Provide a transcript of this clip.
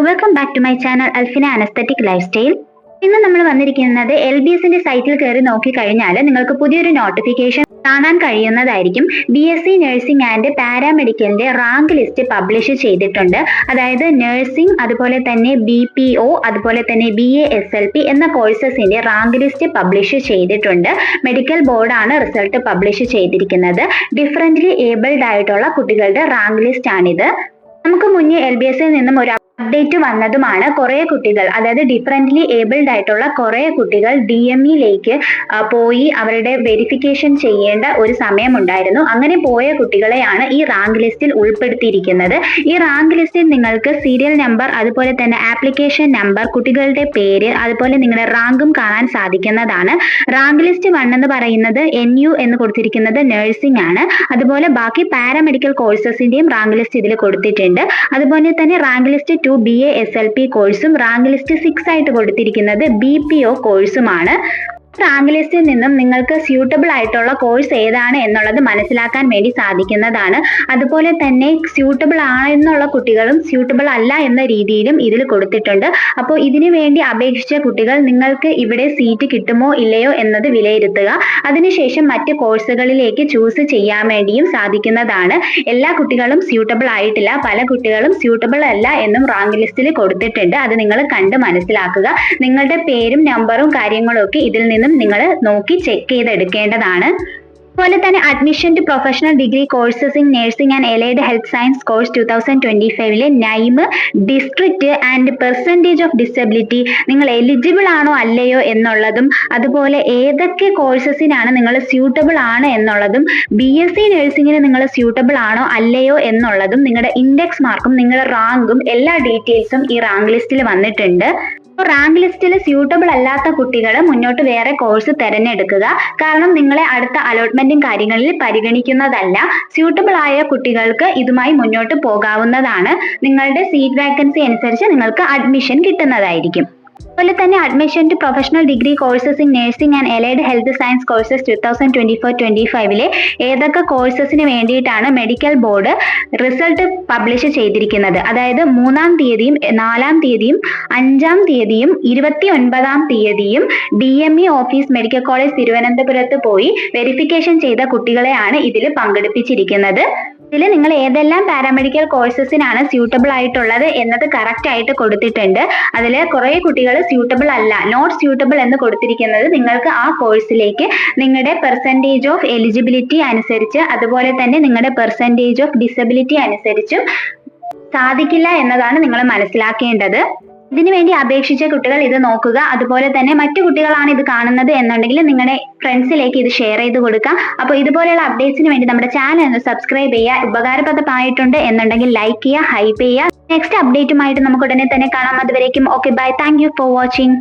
Welcome back to my channel Alfina an aesthetic lifestyle. ഇന്ന് നമ്മൾ വന്നിരിക്കുന്നത് LBSന്റെ സൈറ്റിൽ കയറി നോക്കിക്കഴിഞ്ഞാൽ നിങ്ങൾക്ക് പുതിയൊരു നോട്ടിഫിക്കേഷൻ കാണാൻ കഴിയുന്നതായിരിക്കും. BSc നഴ്സിംഗ് ആൻഡ് പാരാമെഡിക്കലിന്റെ റാങ്ക് ലിസ്റ്റ് പബ്ലിഷ് ചെയ്തിട്ടുണ്ട്. അതായത് നഴ്സിംഗ്, അതുപോലെ തന്നെ BPO, അതുപോലെ തന്നെ BASLP എന്ന കോഴ്സസിന്റെ റാങ്ക് ലിസ്റ്റ് പബ്ലിഷ് ചെയ്തിട്ടുണ്ട്. മെഡിക്കൽ ബോർഡാണ് റിസൾട്ട് പബ്ലിഷ് ചെയ്തിരിക്കുന്നത്. ഡിഫറൻ്റ്ലി ഏബിൾഡ് ആയിട്ടുള്ള കുട്ടികളുടെ റാങ്ക് ലിസ്റ്റ് ആണിത്. നമുക്ക് മുന്നേ LBSൽ നിന്നും ഒരു അപ്ഡേറ്റ് വന്നതുമാണ്. കുറെ കുട്ടികൾ, അതായത് ഡിഫറൻ്റ്ലി ഏബിൾഡ് ആയിട്ടുള്ള കുറെ കുട്ടികൾ DMEയിലേക്ക് പോയി അവരുടെ വെരിഫിക്കേഷൻ ചെയ്യേണ്ട ഒരു സമയമുണ്ടായിരുന്നു. അങ്ങനെ പോയ കുട്ടികളെയാണ് ഈ റാങ്ക് ലിസ്റ്റിൽ ഉൾപ്പെടുത്തിയിരിക്കുന്നത്. ഈ റാങ്ക് ലിസ്റ്റിൽ നിങ്ങൾക്ക് സീരിയൽ നമ്പർ, അതുപോലെ തന്നെ ആപ്ലിക്കേഷൻ നമ്പർ, കുട്ടികളുടെ പേര്, അതുപോലെ നിങ്ങളുടെ റാങ്കും കാണാൻ സാധിക്കുന്നതാണ്. റാങ്ക് ലിസ്റ്റ് 1 എന്ന് പറയുന്നത് NU എന്ന് കൊടുത്തിരിക്കുന്നത് നഴ്സിംഗ് ആണ്. അതുപോലെ ബാക്കി പാരാമെഡിക്കൽ കോഴ്സസിന്റെയും റാങ്ക് ലിസ്റ്റ് ഇതിൽ കൊടുത്തിട്ടുണ്ട്. അതുപോലെ തന്നെ റാങ്ക് ലിസ്റ്റ് 2 BASLP കോഴ്സും റാങ്ക് ലിസ്റ്റ് 6 ആയിട്ട് കൊടുത്തിരിക്കുന്നത് BPO കോഴ്സുമാണ്. റാങ്ക് ലിസ്റ്റിൽ നിന്നും നിങ്ങൾക്ക് സ്യൂട്ടബിൾ ആയിട്ടുള്ള കോഴ്സ് ഏതാണ് എന്നുള്ളത് മനസ്സിലാക്കാൻ വേണ്ടി സാധിക്കുന്നതാണ്. അതുപോലെ തന്നെ സ്യൂട്ടബിൾ ആണെന്നുള്ള കുട്ടികളും സ്യൂട്ടബിൾ അല്ല എന്ന രീതിയിലും ഇതിൽ കൊടുത്തിട്ടുണ്ട്. അപ്പോൾ ഇതിനു വേണ്ടി അപേക്ഷിച്ച കുട്ടികൾ നിങ്ങൾക്ക് ഇവിടെ സീറ്റ് കിട്ടുമോ ഇല്ലയോ എന്നത് വിലയിരുത്തുക. അതിനുശേഷം മറ്റ് കോഴ്സുകളിലേക്ക് ചൂസ് ചെയ്യാൻ വേണ്ടിയും സാധിക്കുന്നതാണ്. എല്ലാ കുട്ടികളും സ്യൂട്ടബിൾ ആയിട്ടില്ല, പല കുട്ടികളും സ്യൂട്ടബിൾ അല്ല എന്നും റാങ്ക് ലിസ്റ്റിൽ കൊടുത്തിട്ടുണ്ട്. അത് നിങ്ങൾ കണ്ട് മനസ്സിലാക്കുക. നിങ്ങളുടെ പേരും നമ്പറും കാര്യങ്ങളും ഒക്കെ ഇതിൽ നിന്നും നിങ്ങൾ നോക്കി ചെക്ക് ചെയ്തെടുക്കേണ്ടതാണ്. അതുപോലെ തന്നെ admission to professional degree courses in nursing and allied health science course 2025 name, district and percentage of disability, നിങ്ങൾ എലിജിബിൾ ആണോ അല്ലയോ എന്നുള്ളതും, അതുപോലെ ഏതൊക്കെ കോഴ്സസിനാണ് നിങ്ങൾ സ്യൂട്ടബിൾ ആണ് എന്നുള്ളതും, BSc നഴ്സിംഗിന് നിങ്ങൾ സ്യൂട്ടബിൾ ആണോ അല്ലയോ എന്നുള്ളതും, നിങ്ങളുടെ ഇൻഡെക്സ് മാർക്കും നിങ്ങളുടെ റാങ്കും എല്ലാ ഡീറ്റെയിൽസും ഈ റാങ്ക് ലിസ്റ്റിൽ വന്നിട്ടുണ്ട്. റാങ്ക് ലിസ്റ്റിൽ സ്യൂട്ടബിൾ അല്ലാത്ത കുട്ടികൾ മുന്നോട്ട് വേറെ കോഴ്സ് തിരഞ്ഞെടുക്കുക. കാരണം നിങ്ങളെ അടുത്ത അലോട്ട്മെന്റും കാര്യങ്ങളിൽ പരിഗണിക്കുന്നതല്ല. സ്യൂട്ടബിൾ ആയ കുട്ടികൾക്ക് ഇതുമായി മുന്നോട്ട് പോകാവുന്നതാണ്. നിങ്ങളുടെ സീറ്റ് വാക്കൻസി അനുസരിച്ച് നിങ്ങൾക്ക് അഡ്മിഷൻ കിട്ടുന്നതായിരിക്കും. അതുപോലെ തന്നെ admission to professional degree courses in nursing and allied health science courses 2024-25 ഏതൊക്കെ കോഴ്സസിന് വേണ്ടിയിട്ടാണ് മെഡിക്കൽ ബോർഡ് റിസൾട്ട് പബ്ലിഷ് ചെയ്തിരിക്കുന്നത്. അതായത് 3-ാം തീയതിയും 4-ാം തീയതിയും 5-ാം തീയതിയും 29-ാം തീയതിയും DME ഓഫീസ് മെഡിക്കൽ കോളേജ് തിരുവനന്തപുരത്ത് പോയി വെരിഫിക്കേഷൻ ചെയ്ത കുട്ടികളെയാണ് ഇതിൽ പങ്കെടുപ്പിച്ചിരിക്കുന്നത്. ഇതിൽ നിങ്ങൾ ഏതെല്ലാം പാരാമെഡിക്കൽ കോഴ്സസിനാണ് സ്യൂട്ടബിൾ ആയിട്ടുള്ളത് എന്നത് കറക്റ്റ് ആയിട്ട് കൊടുത്തിട്ടുണ്ട്. അതിൽ കുറെ കുട്ടികൾ സ്യൂട്ടബിൾ അല്ല, നോട്ട് സ്യൂട്ടബിൾ എന്ന് കൊടുത്തിരിക്കുന്നത് നിങ്ങൾക്ക് ആ കോഴ്സിലേക്ക് നിങ്ങളുടെ പെർസെൻറ്റേജ് ഓഫ് എലിജിബിലിറ്റി അനുസരിച്ച്, അതുപോലെ തന്നെ നിങ്ങളുടെ പെർസെൻറ്റേജ് ഓഫ് ഡിസബിലിറ്റി അനുസരിച്ചും സാധിക്കില്ല എന്നതാണ് നിങ്ങൾ മനസ്സിലാക്കേണ്ടത്. ഇതിനു വേണ്ടി അപേക്ഷിച്ച കുട്ടികൾ ഇത് നോക്കുക. അതുപോലെ തന്നെ മറ്റു കുട്ടികളാണ് ഇത് കാണുന്നത് എന്നുണ്ടെങ്കിൽ നിങ്ങളുടെ ഫ്രണ്ട്സിലേക്ക് ഇത് ഷെയർ ചെയ്ത് കൊടുക്കാം. അപ്പോൾ ഇതുപോലെയുള്ള അപ്ഡേറ്റ്സിന് വേണ്ടി നമ്മുടെ ചാനൽ ഒന്ന് സബ്സ്ക്രൈബ് ചെയ്യുക. ഉപകാരപ്രദമായിട്ടുണ്ട് എന്നുണ്ടെങ്കിൽ ലൈക്ക് ചെയ്യുക, ഹൈപ്പ് ചെയ്യുക. നെക്സ്റ്റ് അപ്ഡേറ്റുമായിട്ട് നമുക്ക് ഉടനെ തന്നെ കാണാം. അതുവരേക്കും okay, bye. Thank you for watching.